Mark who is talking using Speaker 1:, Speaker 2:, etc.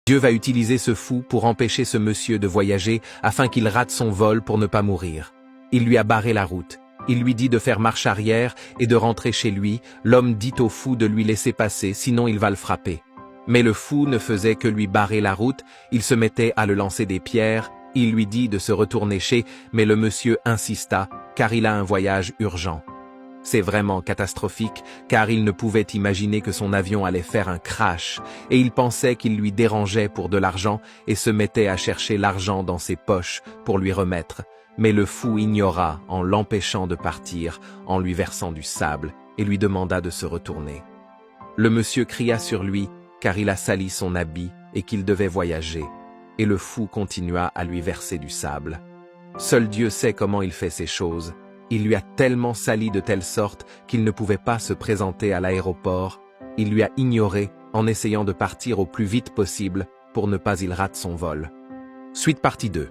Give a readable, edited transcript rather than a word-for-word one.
Speaker 1: Dieu va utiliser ce fou pour empêcher ce monsieur de voyager afin qu'il rate son vol pour ne pas mourir. Il lui a barré la route. Il lui dit de faire marche arrière et de rentrer chez lui. L'homme dit au fou de lui laisser passer, sinon il va le frapper. Mais le fou ne faisait que lui barrer la route, il se mettait à le lancer des pierres. Il lui dit de se retourner mais le monsieur insista, car il a un voyage urgent. C'est vraiment catastrophique, car il ne pouvait imaginer que son avion allait faire un crash, et il pensait qu'il lui dérangeait pour de l'argent et se mettait à chercher l'argent dans ses poches pour lui remettre. Mais le fou ignora en l'empêchant de partir, en lui versant du sable, et lui demanda de se retourner. Le monsieur cria sur lui, car il a sali son habit et qu'il devait voyager, et le fou continua à lui verser du sable. Seul Dieu sait comment il fait ces choses. Il lui a tellement sali de telle sorte qu'il ne pouvait pas se présenter à l'aéroport. Il lui a ignoré en essayant de partir au plus vite possible pour ne pas il rate son vol. Suite partie 2.